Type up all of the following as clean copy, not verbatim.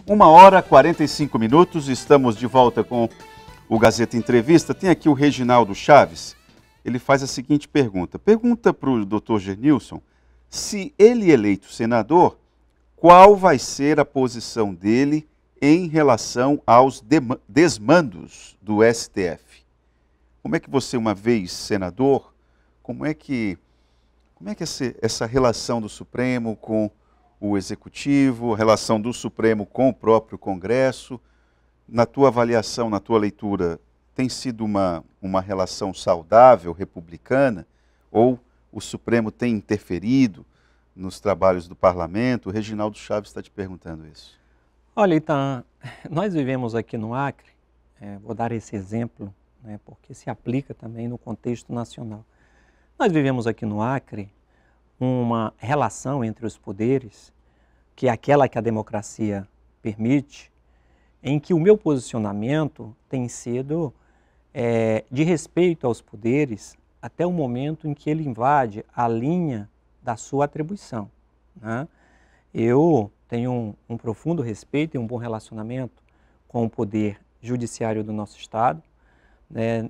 1h45, estamos de volta com o Gazeta Entrevista. Tem aqui o Reginaldo Chaves, ele faz a seguinte pergunta. Pergunta para o Dr. Genilson se ele eleito senador, qual vai ser a posição dele em relação aos desmandos do STF. Como é que você, uma vez senador, como é que essa relação do Supremo com o Executivo, a relação do Supremo com o próprio Congresso, na tua avaliação, na tua leitura, tem sido uma relação saudável, republicana, ou o Supremo tem interferido nos trabalhos do Parlamento? O Reginaldo Chaves está te perguntando isso. Olha, então, nós vivemos aqui no Acre, vou dar esse exemplo, porque se aplica também no contexto nacional. Nós vivemos aqui no Acre uma relação entre os poderes, que é aquela que a democracia permite, em que o meu posicionamento tem sido de respeito aos poderes até o momento em que ele invade a linha da sua atribuição. Eu tenho um profundo respeito e um bom relacionamento com o poder judiciário do nosso Estado.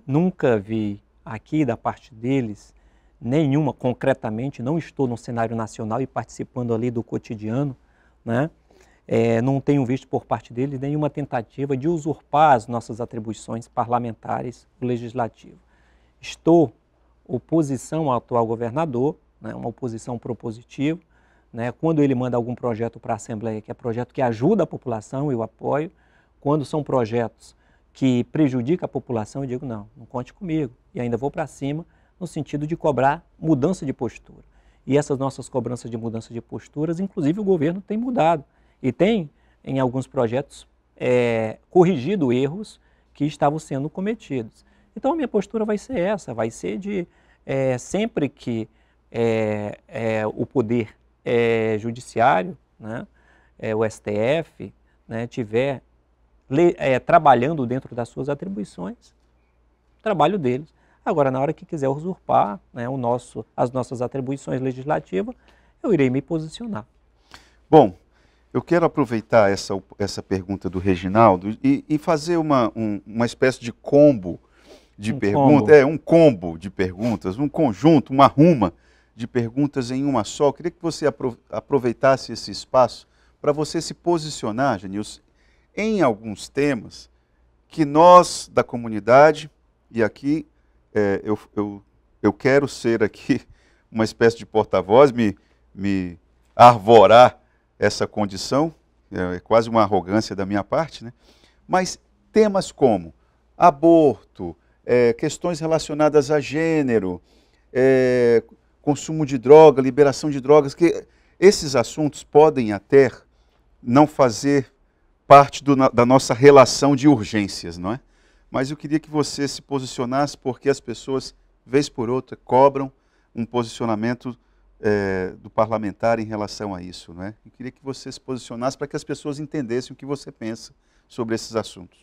Nunca vi aqui da parte deles nenhuma, concretamente, não estou no cenário nacional e participando ali do cotidiano, não tenho visto por parte deles nenhuma tentativa de usurpar as nossas atribuições parlamentares ou legislativas. Estou oposição ao atual governador, uma oposição propositiva. Quando ele manda algum projeto para a Assembleia, que é projeto que ajuda a população, eu apoio. Quando são projetos que prejudicam a população, eu digo não conte comigo. E ainda vou para cima no sentido de cobrar mudança de postura. E essas nossas cobranças de mudança de posturas, inclusive o governo tem mudado. E tem, em alguns projetos, corrigido erros que estavam sendo cometidos. Então a minha postura vai ser essa, vai ser de sempre que o poder judiciário, o STF, tiver trabalhando dentro das suas atribuições, trabalho deles. Agora, na hora que quiser usurpar as nossas atribuições legislativas, eu irei me posicionar. Bom, eu quero aproveitar essa pergunta do Reginaldo e fazer uma espécie de combo de perguntas, um combo de perguntas, um conjunto, uma ruma de perguntas em uma só. Eu queria que você aproveitasse esse espaço para você se posicionar, Genilson, em alguns temas que nós da comunidade, e aqui eu quero ser aqui uma espécie de porta-voz, me arvorar essa condição, é quase uma arrogância da minha parte, mas temas como aborto, questões relacionadas a gênero, consumo de droga, liberação de drogas, que esses assuntos podem até não fazer parte da nossa relação de urgências, não é? Mas eu queria que você se posicionasse, porque as pessoas, vez por outra, cobram um posicionamento do parlamentar em relação a isso, não é? Eu queria que você se posicionasse para que as pessoas entendessem o que você pensa sobre esses assuntos.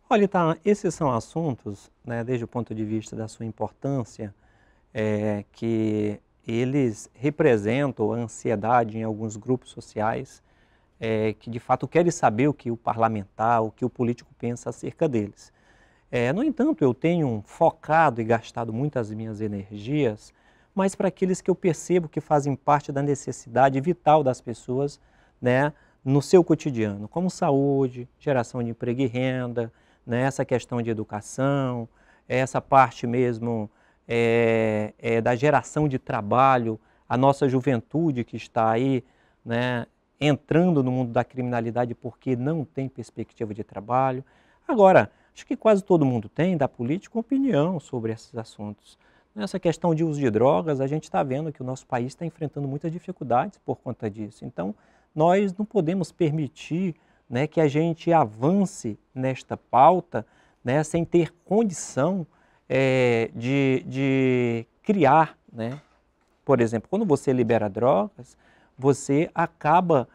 Olha, tá, esses são assuntos, desde o ponto de vista da sua importância, que eles representam a ansiedade em alguns grupos sociais que de fato querem saber o que o parlamentar, o que o político pensa acerca deles. No entanto, eu tenho focado e gastado muitas minhas energias, mas para aqueles que eu percebo que fazem parte da necessidade vital das pessoas no seu cotidiano, como saúde, geração de emprego e renda, essa questão de educação, essa parte mesmo da geração de trabalho, a nossa juventude que está aí entrando no mundo da criminalidade porque não tem perspectiva de trabalho. Agora, acho que quase todo mundo tem, da política, opinião sobre esses assuntos. Nessa questão de uso de drogas, a gente está vendo que o nosso país está enfrentando muitas dificuldades por conta disso. Então, nós não podemos permitir que a gente avance nesta pauta sem ter condição de criar. Por exemplo, quando você libera drogas, você acaba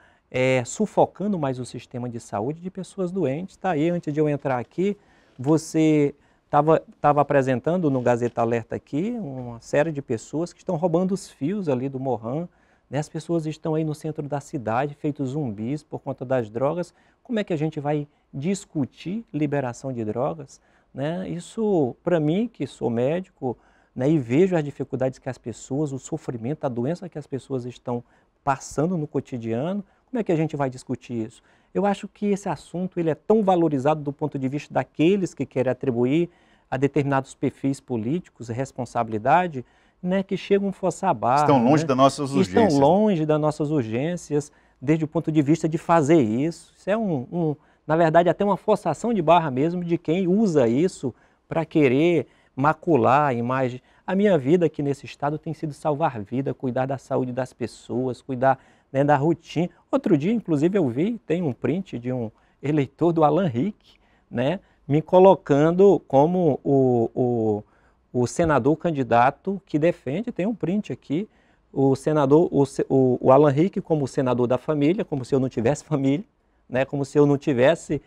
sufocando mais o sistema de saúde de pessoas doentes. Tá aí, antes de eu entrar aqui, você estava apresentando no Gazeta Alerta aqui uma série de pessoas que estão roubando os fios ali do Morran, né? As pessoas estão aí no centro da cidade, feitos zumbis por conta das drogas. Como é que a gente vai discutir liberação de drogas, né? Isso, para mim, que sou médico, né, e vejo as dificuldades que as pessoas, o sofrimento, a doença que as pessoas estão passando no cotidiano, como é que a gente vai discutir isso? Eu acho que esse assunto ele é tão valorizado do ponto de vista daqueles que querem atribuir a determinados perfis políticos responsabilidade, né, que chegam a forçar a barra. Estão longe, né? das nossas urgências. Estão longe das nossas urgências, desde o ponto de vista de fazer isso. Isso é na verdade, até uma forçação de barra mesmo de quem usa isso para querer macular a imagem. A minha vida aqui nesse estado tem sido salvar vida, cuidar da saúde das pessoas, cuidar, né, da rotina. Outro dia, inclusive, eu vi, tem um print de um eleitor do Alan Rick, né, me colocando como o senador candidato que defende, tem um print aqui, o Alan Rick como senador da família, como se eu não tivesse família, né, como se eu não tivesse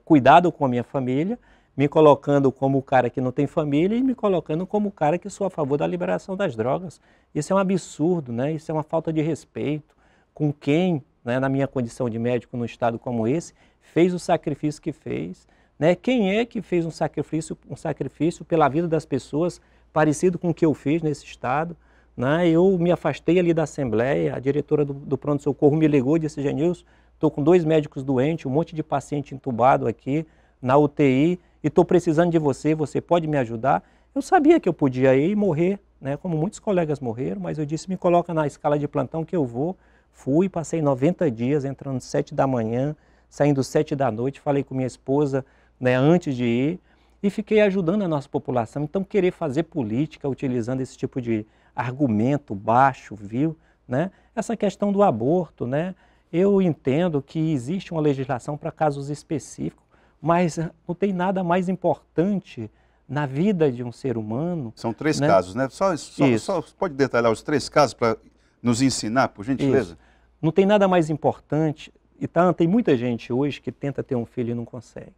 cuidado com a minha família, me colocando como o cara que não tem família e me colocando como o cara que sou a favor da liberação das drogas. Isso é um absurdo, né? Isso é uma falta de respeito com quem, né, na minha condição de médico num estado como esse, fez o sacrifício que fez. Né? Quem é que fez um sacrifício pela vida das pessoas parecido com o que eu fiz nesse estado? Né? Eu me afastei ali da Assembleia, a diretora do pronto-socorro me ligou e disse: Genilson, estou com 2 médicos doentes, um monte de paciente entubado aqui na UTI e estou precisando de você, você pode me ajudar? Eu sabia que eu podia ir e morrer, né? Como muitos colegas morreram, mas eu disse: me coloca na escala de plantão que eu vou. Fui, passei 90 dias, entrando 7 da manhã, saindo 7 da noite, falei com minha esposa, né, antes de ir, e fiquei ajudando a nossa população. Então, querer fazer política utilizando esse tipo de argumento baixo, vil, né? Essa questão do aborto, né? Eu entendo que existe uma legislação para casos específicos, mas não tem nada mais importante na vida de um ser humano. São 3 né? casos, né? Só pode detalhar os 3 casos para nos ensinar, por gentileza? Isso. Não tem nada mais importante. Então, tem muita gente hoje que tenta ter um filho e não consegue.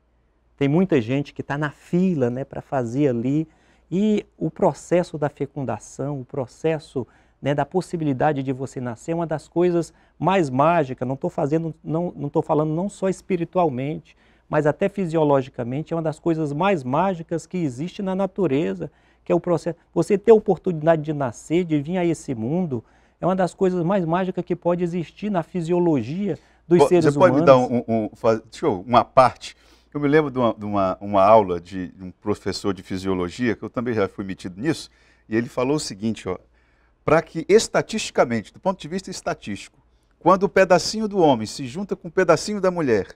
Tem muita gente que está na fila, né, para fazer ali. E o processo da fecundação, o processo, né, da possibilidade de você nascer é uma das coisas mais mágicas. Não estou falando não só espiritualmente, mas até fisiologicamente, é uma das coisas mais mágicas que existe na natureza, que é o processo. Você ter a oportunidade de nascer, de vir a esse mundo, é uma das coisas mais mágicas que pode existir na fisiologia dos seres humanos. Você pode me dar uma parte? Eu me lembro de uma aula de um professor de fisiologia, que eu também já fui metido nisso, e ele falou o seguinte, para que estatisticamente, do ponto de vista estatístico, quando o pedacinho do homem se junta com o pedacinho da mulher,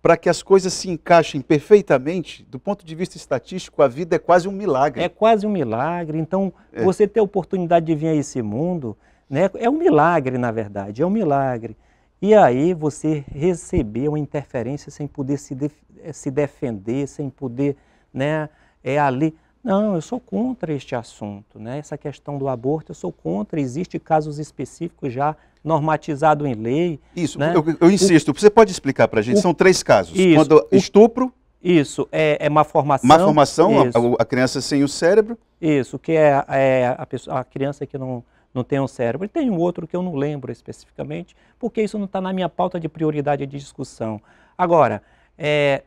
para que as coisas se encaixem perfeitamente, do ponto de vista estatístico, a vida é quase um milagre. É quase um milagre. Então, você ter a oportunidade de vir a esse mundo, né, é um milagre, na verdade, é um milagre. E aí você receber uma interferência sem poder se defender, sem poder, né, ali... Não, eu sou contra este assunto, né? Essa questão do aborto, eu sou contra. Existem casos específicos já normatizados em lei. Isso, né? eu insisto, você pode explicar para a gente? São 3 casos. Isso, quando estupro... Isso, é má formação. Má formação, a criança sem o cérebro. Isso, que é a criança que não tem um cérebro. E tem um outro que eu não lembro especificamente, porque isso não está na minha pauta de prioridade de discussão. Agora,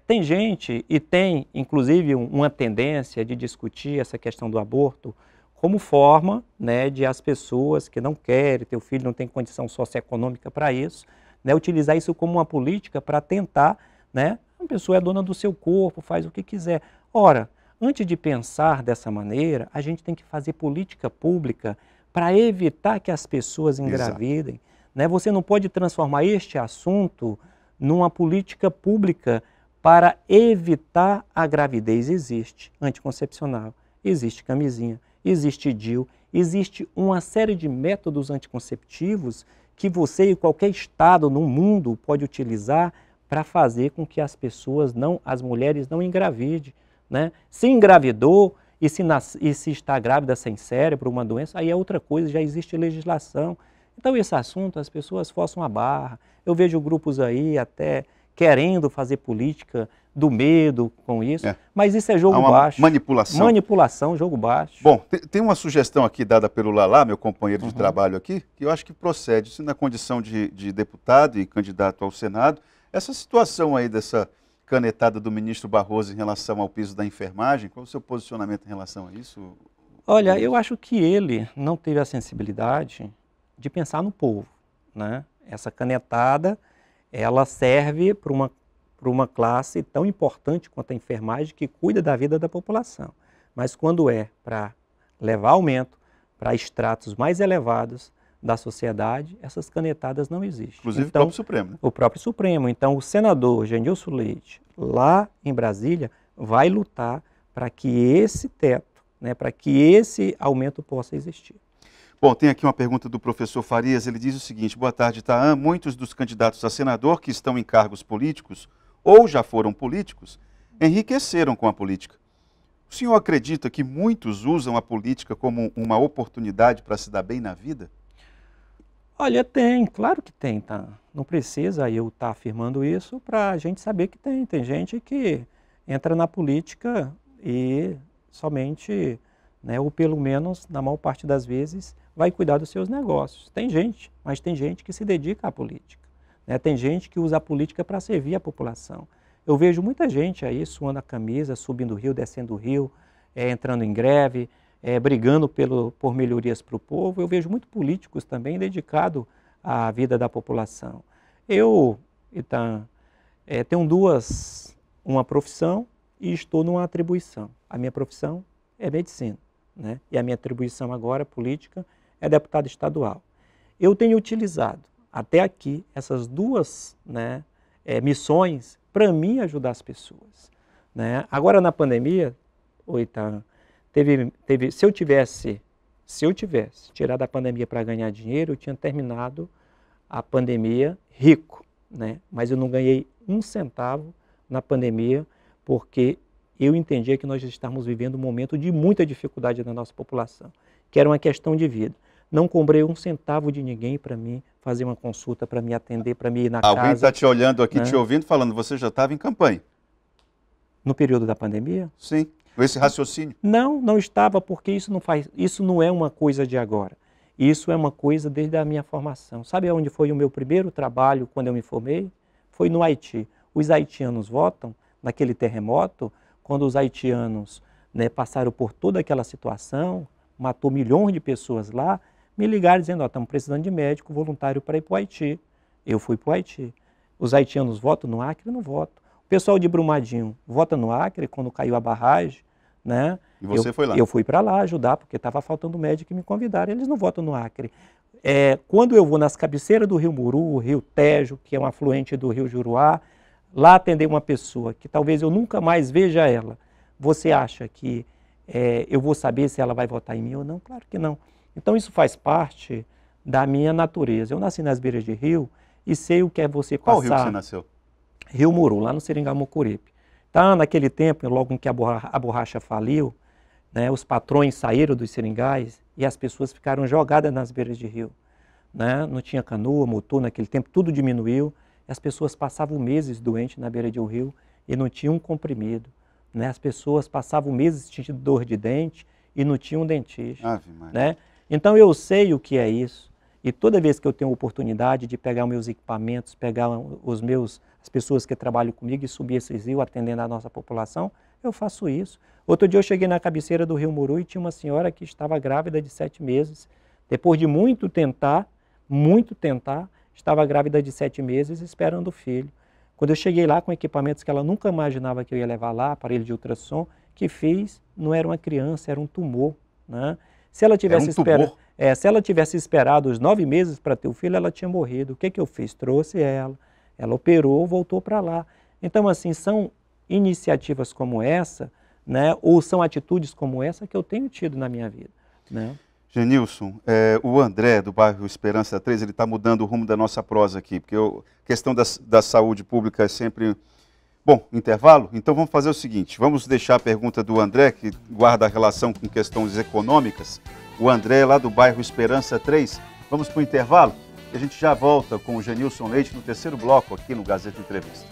tem gente, e tem inclusive uma tendência de discutir essa questão do aborto como forma, né, de as pessoas que não querem ter o filho, não tem condição socioeconômica para isso, né, utilizar isso como uma política para tentar, né, a pessoa é dona do seu corpo, faz o que quiser. Ora, antes de pensar dessa maneira, a gente tem que fazer política pública para evitar que as pessoas engravidem. Né? Você não pode transformar este assunto numa política pública para evitar a gravidez. Existe anticoncepcional, existe camisinha, existe DIU, existe uma série de métodos anticonceptivos que você e qualquer estado no mundo pode utilizar para fazer com que as mulheres não engravidem. Né? Se engravidou e se está grávida sem cérebro, uma doença, aí é outra coisa, já existe legislação. Então esse assunto as pessoas forçam a barra. Eu vejo grupos aí até querendo fazer política do medo com isso, mas isso é jogo baixo. Manipulação. Manipulação, jogo baixo. Bom, tem uma sugestão aqui dada pelo Lalá, meu companheiro de trabalho aqui, que eu acho que procede, se na condição de deputado e candidato ao Senado, essa situação aí dessa canetada do ministro Barroso em relação ao piso da enfermagem, qual é o seu posicionamento em relação a isso? Olha, eu acho que ele não teve a sensibilidade de pensar no povo, né? Essa canetada, ela serve para uma classe tão importante quanto a enfermagem que cuida da vida da população. Mas quando é para levar aumento para estratos mais elevados da sociedade, essas canetadas não existem. Inclusive então, o próprio Supremo, né? O próprio Supremo. Então, o senador Genilson Leite, lá em Brasília, vai lutar para que esse teto, né, para que esse aumento possa existir. Bom, tem aqui uma pergunta do professor Farias, ele diz o seguinte: boa tarde, Itaã. Muitos dos candidatos a senador que estão em cargos políticos ou já foram políticos, enriqueceram com a política. O senhor acredita que muitos usam a política como uma oportunidade para se dar bem na vida? Olha, tem, claro que tem, tá? Não precisa eu estar afirmando isso para a gente saber que tem. Tem gente que entra na política e somente, né, ou pelo menos, na maior parte das vezes, vai cuidar dos seus negócios. Tem gente, mas tem gente que se dedica à política. Né? Tem gente que usa a política para servir a população. Eu vejo muita gente aí suando a camisa, subindo o rio, descendo o rio, entrando em greve, brigando por melhorias para o povo. Eu vejo muitos políticos também dedicados à vida da população. Eu, então, tenho uma profissão e estou numa atribuição. A minha profissão é medicina, né? E a minha atribuição agora, política, é deputado estadual. Eu tenho utilizado até aqui essas duas, né, missões para mim ajudar as pessoas. Né? Agora na pandemia, se eu tivesse tirado a pandemia para ganhar dinheiro, eu tinha terminado a pandemia rico, né? Mas eu não ganhei um centavo na pandemia porque eu entendia que nós estamos vivendo um momento de muita dificuldade na nossa população, que era uma questão de vida. Não cobrei um centavo de ninguém para mim fazer uma consulta, para me atender, para me ir na casa. Alguém está te olhando aqui, né? Te ouvindo, falando, você já estava em campanha. No período da pandemia? Sim, com esse raciocínio. Não estava, porque isso não é uma coisa de agora. Isso é uma coisa desde a minha formação. Sabe onde foi o meu primeiro trabalho quando eu me formei? Foi no Haiti. Os haitianos votam naquele terremoto, quando os haitianos, né, passaram por toda aquela situação, matou milhões de pessoas lá, me ligaram dizendo, estamos precisando de médico voluntário para ir para o Haiti. Eu fui para o Haiti. Os haitianos votam no Acre? Não votam. O pessoal de Brumadinho vota no Acre quando caiu a barragem, né? E você foi lá? Eu fui para lá ajudar, porque estava faltando médico e me convidaram. Eles não votam no Acre. Quando eu vou nas cabeceiras do Rio Muru, o Rio Tejo, que é um afluente do Rio Juruá, lá atender uma pessoa que talvez eu nunca mais veja ela, você acha que eu vou saber se ela vai votar em mim ou não? Claro que não. Então isso faz parte da minha natureza. Eu nasci nas beiras de rio e sei o que é você passar... Qual rio que você nasceu? Rio Muru, lá no Seringal Mucuripe. Então, naquele tempo, logo em que a borracha faliu, né, os patrões saíram dos seringais e as pessoas ficaram jogadas nas beiras de rio. Né? Não tinha canoa, motor naquele tempo, tudo diminuiu. E as pessoas passavam meses doentes na beira de um rio e não tinham um comprimido. Né? As pessoas passavam meses sentindo dor de dente e não tinham um dentista. Né? Então eu sei o que é isso. E toda vez que eu tenho a oportunidade de pegar meus equipamentos, pegar as pessoas que trabalham comigo e subir esses rios atendendo a nossa população, eu faço isso. Outro dia eu cheguei na cabeceira do Rio Muru e tinha uma senhora que estava grávida de 7 meses. Depois de muito tentar, estava grávida de 7 meses esperando o filho. Quando eu cheguei lá com equipamentos que ela nunca imaginava que eu ia levar lá, aparelho de ultrassom, que fiz, não era uma criança, era um tumor. Né? Se ela tivesse esperado os 9 meses para ter o filho, ela tinha morrido. O que eu fiz? Trouxe ela operou, voltou para lá. Então, assim, são iniciativas como essa, né, ou são atitudes como essa que eu tenho tido na minha vida. Né? Genilson, o André, do bairro Esperança 3, ele está mudando o rumo da nossa prosa aqui, porque a questão da saúde pública é sempre... Bom, intervalo? Então vamos fazer o seguinte, vamos deixar a pergunta do André, que guarda a relação com questões econômicas. O André, lá do bairro Esperança 3. Vamos para o intervalo e a gente já volta com o Genilson Leite no terceiro bloco aqui no Gazeta Entrevista.